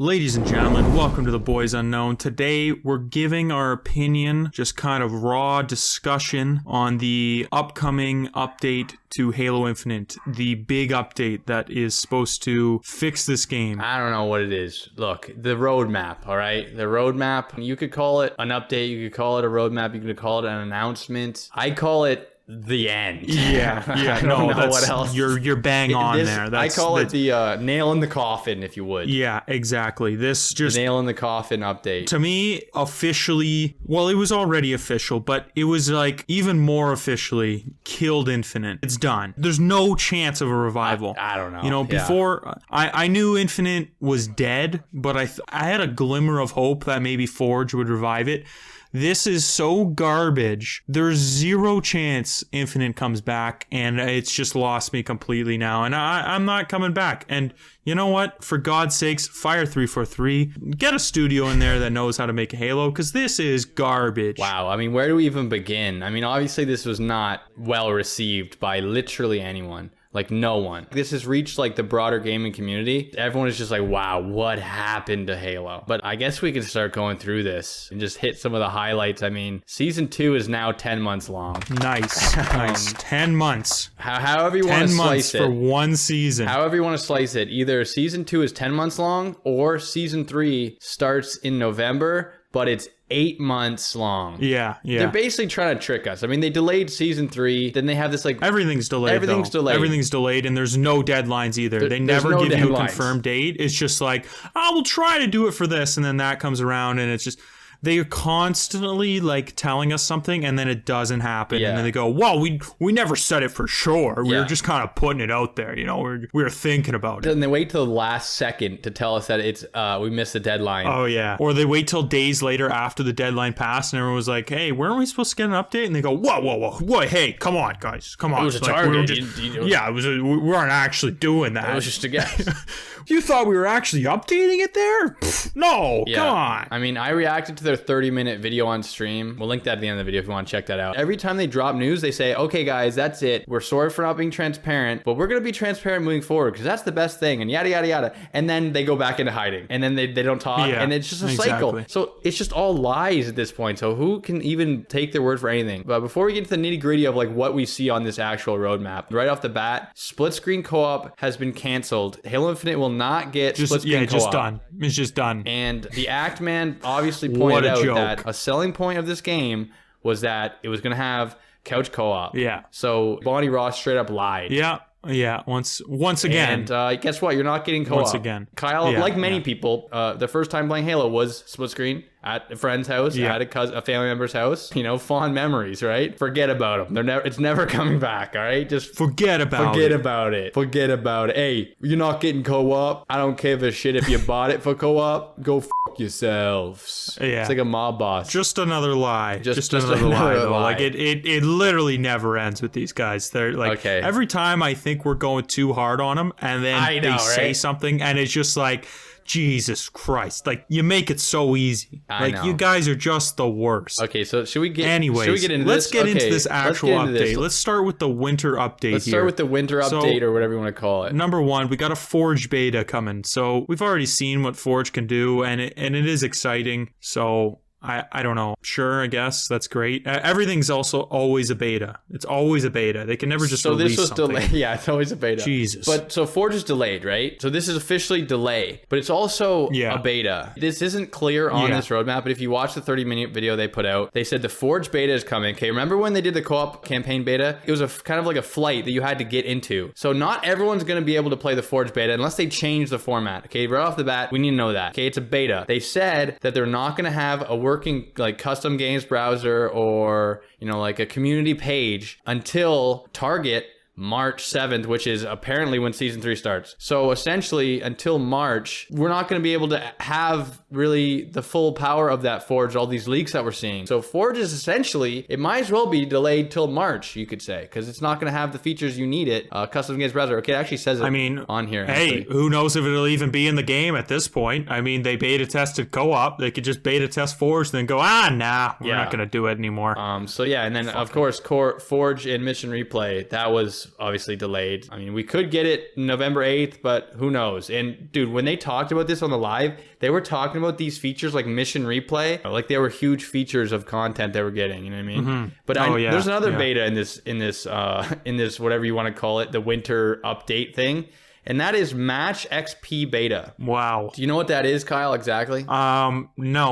Ladies and gentlemen, welcome to the Boys Unknown. Today, we're giving our opinion, just kind of raw discussion on the upcoming update to Halo Infinite, the big update that is supposed to fix this game. I don't know what it is. Look, the roadmap, all right? The roadmap, you could call it an update, you could call it a roadmap, you could call it an announcement. I call it the end. Yeah, I don't know what else. You're bang on there. I call it the nail in the coffin, if you would. Yeah, exactly. This just the nail in the coffin update. To me, officially, well, it was already official, but it was like even more officially killed Infinite. It's done. There's no chance of a revival. I don't know. You know, before I knew Infinite was dead, but I had a glimmer of hope that maybe Forge would revive it. This is so garbage. There's zero chance Infinite comes back, and it's just lost me completely now. And I'm not coming back. And you know what? For God's sakes, fire 343. Get a studio in there that knows how to make a Halo, because this is garbage. Wow. I mean, where do we even begin? I mean, obviously this was not well received by literally anyone. Like, no one. This has reached, like, the broader gaming community. Everyone is just like, wow, what happened to Halo? But I guess we can start going through this and just hit some of the highlights. I mean, Season 2 is now 10 months long. Nice. Nice. 10 months. However you want to slice it. 10 months for one season. However you want to slice it. Either Season 2 is 10 months long, or Season 3 starts in November, but it's 8 months long. Yeah. They're basically trying to trick us. I mean, they delayed Season 3. Then they have this, like... Everything's delayed, Everything's delayed, and there's no deadlines either. They never give you a confirmed date. It's just like, I will try to do it for this, and then that comes around, and it's just... They are constantly like telling us something and then it doesn't happen. And then they go, well, we never said it for sure. We were just kind of putting it out there. You know, we were thinking about it. Then they wait till the last second to tell us that it's we missed the deadline. Oh, yeah. Or they wait till days later after the deadline passed and everyone was like, hey, weren't we supposed to get an update? And they go, whoa, hey, come on, guys. Come on. It was a target. We weren't actually doing that. It was just a guess. You thought we were actually updating it there? No, come on. I mean, I reacted to their 30-minute video on stream. We'll link that at the end of the video if you want to check that out. Every time they drop news, they say, okay, guys, that's it. We're sorry for not being transparent, but we're going to be transparent moving forward because that's the best thing and yada, yada, yada. And then they go back into hiding and then they don't talk and it's just a cycle. So it's just all lies at this point. So who can even take their word for anything? But before we get to the nitty gritty of like what we see on this actual roadmap, right off the bat, split screen co-op has been canceled. Halo Infinite will not get split screen co-op. Just done. It's just done. And the Act Man obviously pointed out that a selling point of this game was that it was going to have couch co-op. Yeah. So Bonnie Ross straight up lied. Yeah. Once again. And guess what? You're not getting co-op. Once again. Kyle, like many people, the first time playing Halo was split screen at a friend's house, at a family member's house. You know, fond memories, right? Forget about them. It's never coming back, all right? Just forget about it. Forget about it. Hey, you're not getting co-op. I don't give a shit if you bought it for co-op. Go yourselves. Yeah. It's like a mob boss. Just another lie. Just another lie, though. lie. Like it literally never ends with these guys. They're like every time I think we're going too hard on them and then they say something and it's just like, Jesus Christ. Like, you make it so easy. I know. You guys are just the worst. Okay, so should we get into this? Let's get into this actual update. Let's start with the winter update Let's start with the winter update or whatever you want to call it. Number one, we got a Forge beta coming. So we've already seen what Forge can do, and it is exciting. So I don't know. Sure, I guess that's great. Everything's also always a beta. It's always a beta. They can never just release something. So this was delayed. Yeah, it's always a beta. Jesus. But so Forge is delayed, right? So this is officially delay, but it's also a beta. This isn't clear on this roadmap, but if you watch the 30-minute video they put out, they said the Forge beta is coming. Okay, remember when they did the co-op campaign beta? It was a kind of like a flight that you had to get into. So not everyone's going to be able to play the Forge beta unless they change the format. Okay, right off the bat, we need to know that. Okay, it's a beta. They said that they're not going to have a working like custom games browser or, you know, like a community page until Target March 7th, which is apparently when Season 3 starts. So essentially, until March, we're not going to be able to have really the full power of that Forge, all these leaks that we're seeing. So Forge is essentially, it might as well be delayed till March, you could say, because it's not going to have the features you need it. Custom games browser. Okay, it actually says it on here. Hey, who knows if it'll even be in the game at this point? I mean, they beta tested co-op. They could just beta test Forge, then go, nah, we're not going to do it anymore. So yeah, and then of course, Forge and Mission Replay, that was obviously delayed. I mean, we could get it November 8th, but who knows? And dude, when they talked about this on the live, they were talking about these features like mission replay, like they were huge features of content they were getting. You know what I mean? Mm-hmm. But there's another beta in this whatever you want to call it, the winter update thing. And that is Match XP Beta. Wow. Do you know what that is, Kyle, exactly? No,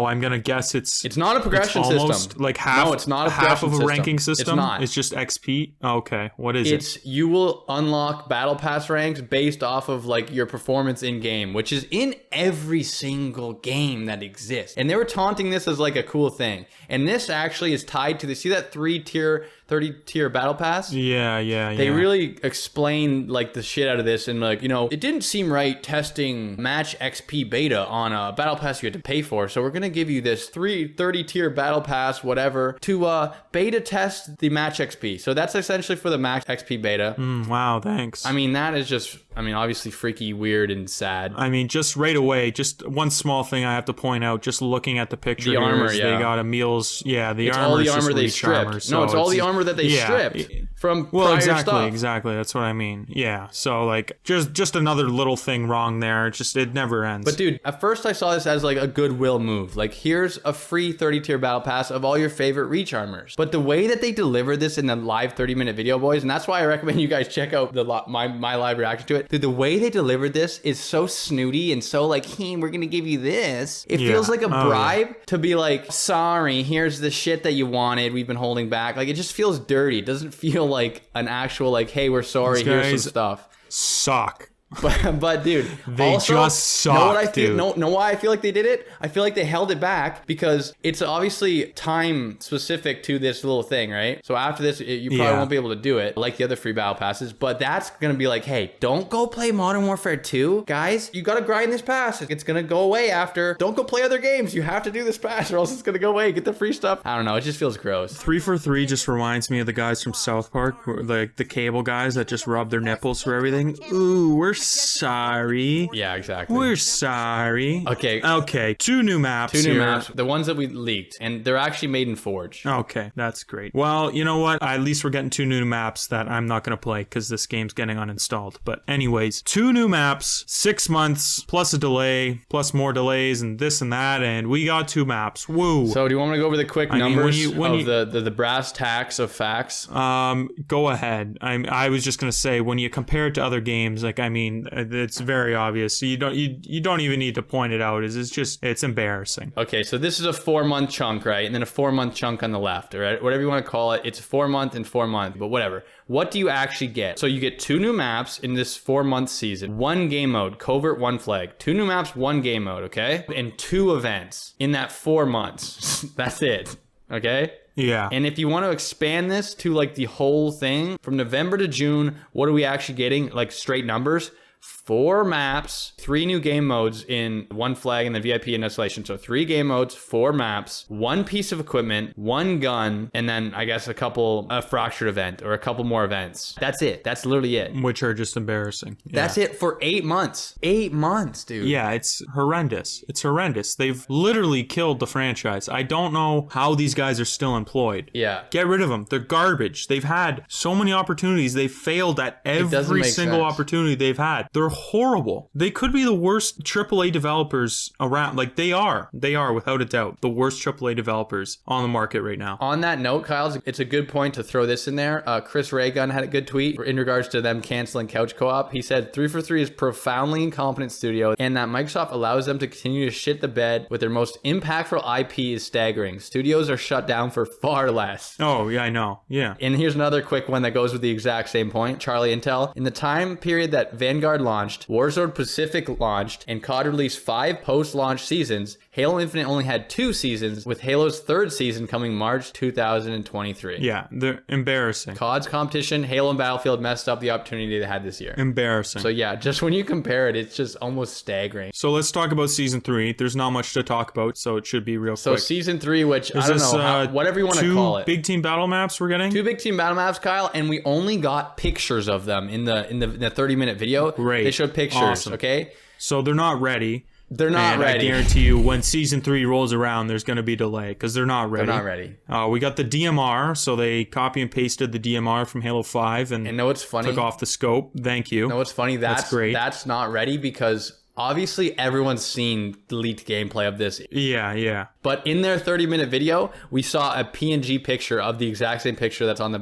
I'm going to guess it's not a progression system. Like half, no, it's not a half of a system. ranking system. It's not. It's just XP. Okay. What is it? You will unlock battle pass ranks based off of like your performance in game, which is in every single game that exists. And they were taunting this as like a cool thing. And this actually is tied to see that 30-tier battle pass? Yeah. They really explain like the shit out of this, and like, you know, it didn't seem right testing Match XP Beta on a battle pass you had to pay for. So we're going to give you this 30-tier battle pass, whatever, to beta test the Match XP. So that's essentially for the Match XP Beta. Wow, thanks. I mean, that is just, obviously freaky, weird, and sad. I mean, just right away, just one small thing I have to point out, just looking at the picture. The armor, they got Emil's, the armor. It's all the armor they stripped. Armor, so it's all the armor that they stripped from prior stuff. Exactly. That's what I mean. Yeah. So like, just another little thing wrong there. It never ends. But dude, at first I saw this as like a goodwill move. Like, here's a free 30-tier battle pass of all your favorite Reach armors. But the way that they delivered this in the live 30-minute video, boys, and that's why I recommend you guys check out my live reaction to it. Dude, the way they delivered this is so snooty and so like, hey, we're gonna give you this. It feels like a bribe to be like, sorry, here's the shit that you wanted. We've been holding back. Like, it just feels dirty. It doesn't feel like an actual like, hey, we're sorry. Here's some stuff. Suck. But dude, they also, just suck, dude. Know why I feel like they did it? I feel like they held it back because it's obviously time specific to this little thing, right? So after this, you probably won't be able to do it like the other free battle passes. But that's gonna be like, hey, don't go play Modern Warfare 2, guys. You gotta grind this pass. It's gonna go away after. Don't go play other games. You have to do this pass, or else it's gonna go away. Get the free stuff. I don't know. It just feels gross. 3 for 3 just reminds me of the guys from South Park, like the cable guys that just rub their nipples for everything. Ooh, we're sorry. Yeah, exactly. We're sorry. Okay. 2 new maps. The ones that we leaked, and they're actually made in Forge. Okay, that's great. Well, you know what? At least we're getting 2 new maps that I'm not going to play because this game's getting uninstalled. But anyways, 2 new maps, 6 months, plus a delay, plus more delays, and this and that, and we got 2 maps. Woo! So do you want me to go over the quick numbers of the brass tacks of facts? Go ahead. I was just going to say, when you compare it to other games, like, I mean, it's very obvious. So you don't even need to point it out. It's embarrassing. Okay, so this is a 4-month chunk, right? And then a 4-month chunk on the left, all right? Whatever you want to call it. It's 4 month and 4 month, but whatever. What do you actually get? So you get 2 new maps in this 4-month season, 1 game mode, Covert, 1 flag, 2 new maps, 1 game mode, okay? And 2 events in that 4 months. That's it, okay? Yeah. And if you want to expand this to like the whole thing from November to June, what are we actually getting? Like straight numbers? 4 maps, 3 new game modes in 1 flag and the VIP and Isolation. So 3 game modes, 4 maps, 1 piece of equipment, 1 gun, and then I guess a fractured event or a couple more events. That's it. That's literally it. Which are just embarrassing. Yeah. That's it for 8 months. 8 months, dude. Yeah, it's horrendous. It's horrendous. They've literally killed the franchise. I don't know how these guys are still employed. Yeah. Get rid of them. They're garbage. They've had so many opportunities. They've failed at every single opportunity they've had. They're horrible. They could be the worst AAA developers around. Like, they are without a doubt the worst AAA developers on the market right now. On that note, Kyle, it's a good point to throw this in there. Chris Raygun had a good tweet in regards to them canceling Couch Co-op. He said 3 for 3 is profoundly incompetent studio, and that Microsoft allows them to continue to shit the bed with their most impactful IP is staggering. Studios are shut down for far less. Oh, yeah, I know. Yeah. And here's another quick one that goes with the exact same point. Charlie Intel. In the time period that Vanguard launched, Warzone Pacific launched, and COD released 5 post-launch seasons, Halo Infinite only had 2 seasons, with Halo's 3rd season coming March 2023. Yeah, they're embarrassing. COD's competition, Halo and Battlefield messed up the opportunity they had this year. Embarrassing. So yeah, just when you compare it, it's just almost staggering. So let's talk about Season 3. There's not much to talk about, so it should be real quick. So Season 3, which I don't know, whatever you want to call it. 2 big team battle maps we're getting? 2 big team battle maps, Kyle, and we only got pictures of them in the 30-minute video. Great. They showed pictures, awesome. Okay? So they're not ready. They're not ready. I guarantee you, when season 3 rolls around, there's going to be delay because they're not ready. They're not ready. We got the DMR, so they copy and pasted the DMR from Halo 5 and know what's funny? Took off the scope. Thank you. Know what's funny? That's great. That's not ready because obviously everyone's seen the leaked gameplay of this. Yeah. But in their 30-minute video, we saw a PNG picture of the exact same picture that's on the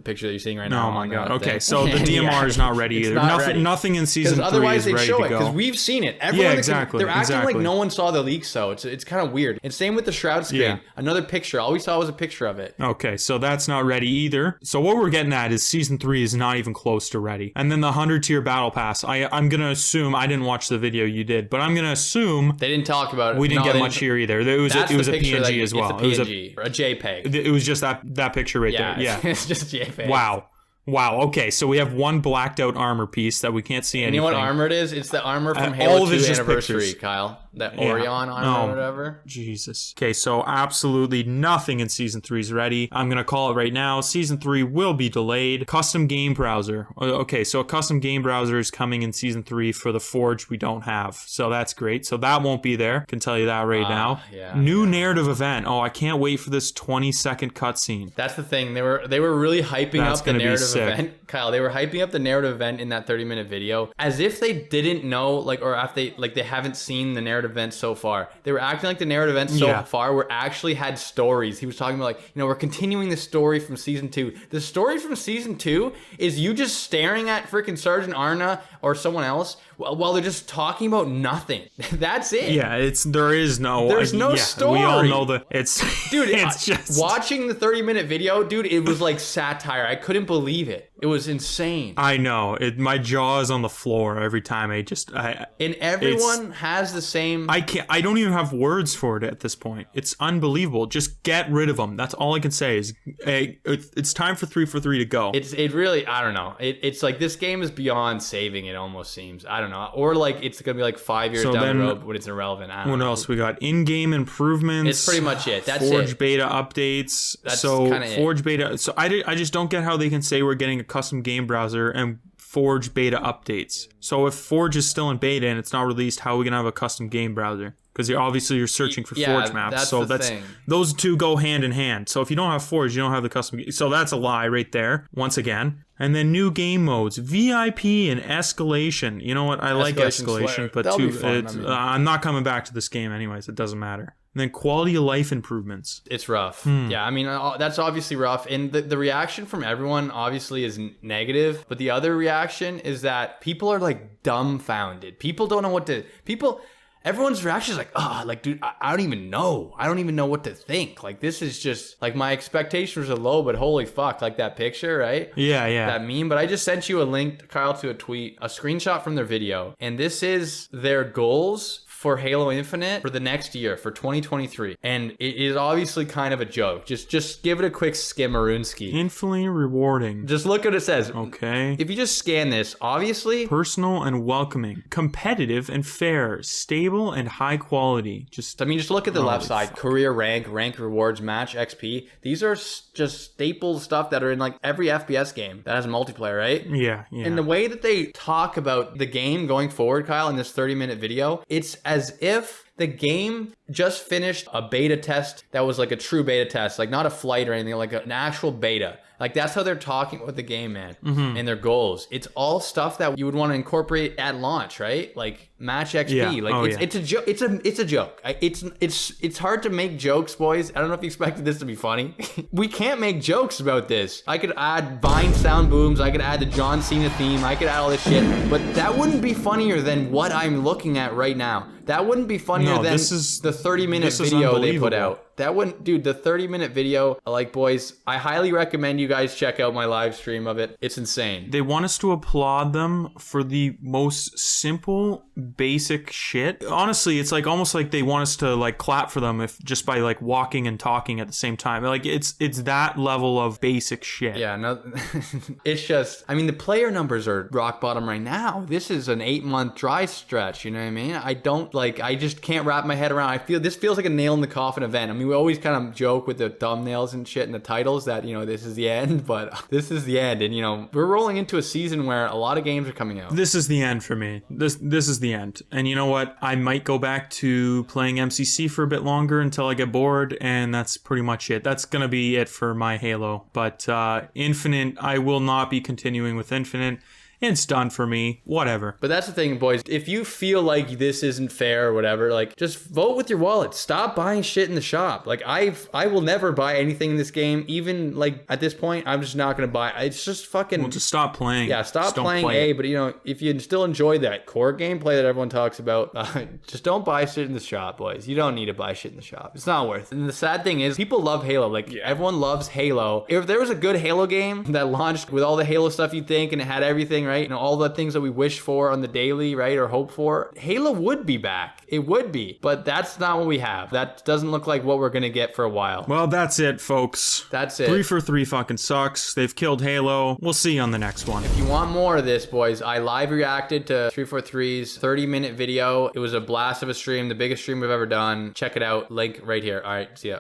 picture that you're seeing right now. Oh my god. Okay, so the DMR is not ready either. Nothing in season 3 is ready to go. Otherwise they'd show it because we've seen it. Everyone exactly. They're acting like no one saw the leaks though. It's kind of weird. And same with the Shroud screen. Yeah. Another picture. All we saw was a picture of it. Okay, so that's not ready either. So what we're getting at is season 3 is not even close to ready. And then the 100-tier battle pass. I'm going to assume, I didn't watch the video you did, but I'm going to assume they didn't talk about it. We didn't get much here either. It was a PNG as well. It's a PNG or a JPEG. It was just that picture right there. Yeah, it's just JPEG. Wow. Okay, so we have one blacked out armor piece that we can't see anything. You know what armor it is? It's the armor from Halo 2 Anniversary, Kyle. That Orion armor or whatever. Jesus. Okay, so absolutely nothing in Season 3 is ready. I'm going to call it right now. Season 3 will be delayed. Custom game browser. Okay, so a custom game browser is coming in Season 3 for the Forge we don't have. So that's great. So that won't be there. Can tell you that right now. New narrative event. Oh, I can't wait for this 20-second cutscene. That's the thing. They were really hyping up the narrative event. Kyle, they were hyping up the narrative event in that 30-minute video as if they didn't know, or if they haven't seen the narrative event so far. They were acting like the narrative event so far were actually had stories. He was talking about we're continuing the story from season 2. The story from season 2 is you just staring at freaking Sergeant Arna or someone else while they're just talking about nothing. That's it. Yeah, there's no story. We all know dude, it's just watching the 30-minute video, dude, it was like satire. I couldn't believe it. It was insane. I know. My jaw is on the floor every time. And everyone has the same. I don't even have words for it at this point. It's unbelievable. Just get rid of them. That's all I can say is it's time for 3 for 3 to go. It really, I don't know. It's like this game is beyond saving, it almost seems. I don't know. Or it's going to be like 5 years down the road when it's irrelevant. I don't know. What else we got? In-game improvements. It's pretty much it. That's Forge beta updates. That's kind of Forge beta. So I just don't get how they can say we're getting a custom game browser and Forge beta updates. So if Forge is still in beta and it's not released, how are we going to have a custom game browser? Because you're searching for Forge maps. Those two go hand in hand. So if you don't have Forge, you don't have the custom. So that's a lie right there. Once again. And then new game modes, VIP and Escalation. You know what? I like Escalation, but I'm not coming back to this game anyways. It doesn't matter. And then quality of life improvements. It's rough. Yeah, I mean, that's obviously rough. And the reaction from everyone obviously is negative. But the other reaction is that people are dumbfounded. People don't know what to... Everyone's reaction is dude, I don't even know. I don't even know what to think. This is just, my expectations are low, but holy fuck, that picture, right? Yeah. That meme. But I just sent you a link, Kyle, to a tweet, a screenshot from their video. And this is their goals for Halo Infinite for the next year, for 2023. And it is obviously kind of a joke. Just give it a quick skimmerunski. Infinitely rewarding. Just look what it says. Okay. If you just scan this, obviously... Personal and welcoming. Competitive and fair. Stable and high quality. Just look at the left side. Career rank rewards, match XP. These are just staple stuff that are in every FPS game that has multiplayer, right? Yeah. And the way that they talk about the game going forward, Kyle, in this 30-minute video, it's as if the game just finished a beta test that was a true beta test, not a flight or anything, an actual beta. That's how they're talking with the game, man, and their goals. It's all stuff that you would want to incorporate at launch, right? Match XP. Yeah. It's a joke. It's a joke. It's hard to make jokes, boys. I don't know if you expected this to be funny. We can't make jokes about this. I could add Vine sound booms. I could add the John Cena theme. I could add all this shit, but that wouldn't be funnier than what I'm looking at right now. That wouldn't be funnier than the 30-minute video they put out. That wouldn't, dude, the 30-minute video, boys, I highly recommend you guys check out my live stream of it. It's insane. They want us to applaud them for the most simple, basic shit. Honestly, it's almost like they want us to clap for them if just by walking and talking at the same time. It's that level of basic shit. Yeah, no, it's just, I mean, the player numbers are rock bottom right now. This is an 8-month dry stretch, you know what I mean? I just can't can't wrap my head around. This feels like a nail in the coffin event. I mean, we always kind of joke with the thumbnails and shit and the titles that, you know, this is the end, but this is the end. And, you know, we're rolling into a season where a lot of games are coming out. This is the end for me. This is the end. And you know what? I might go back to playing MCC for a bit longer until I get bored, and that's pretty much it. That's going to be it for my Halo. But Infinite, I will not be continuing with Infinite. It's done for me. Whatever. But that's the thing, boys. If you feel like this isn't fair or whatever, like, just vote with your wallet. Stop buying shit in the shop. Like, I will never buy anything in this game. Even, like, at this point, I'm just not going to buy. It's just fucking... Well, just stop playing. Yeah, stop playing A. But, you know, if you still enjoy that core gameplay that everyone talks about, just don't buy shit in the shop, boys. You don't need to buy shit in the shop. It's not worth it. And the sad thing is, people love Halo. Like, everyone loves Halo. If there was a good Halo game that launched with all the Halo stuff you'd think and it had everything, right? You know, all the things that we wish for on the daily, right? Or hope for. Halo would be back. It would be. But that's not what we have. That doesn't look like what we're going to get for a while. Well, that's it, folks. That's it. 343 fucking sucks. They've killed Halo. We'll see you on the next one. If you want more of this, boys, I live reacted to 343's 30-minute video. It was a blast of a stream. The biggest stream we've ever done. Check it out. Link right here. All right. See ya.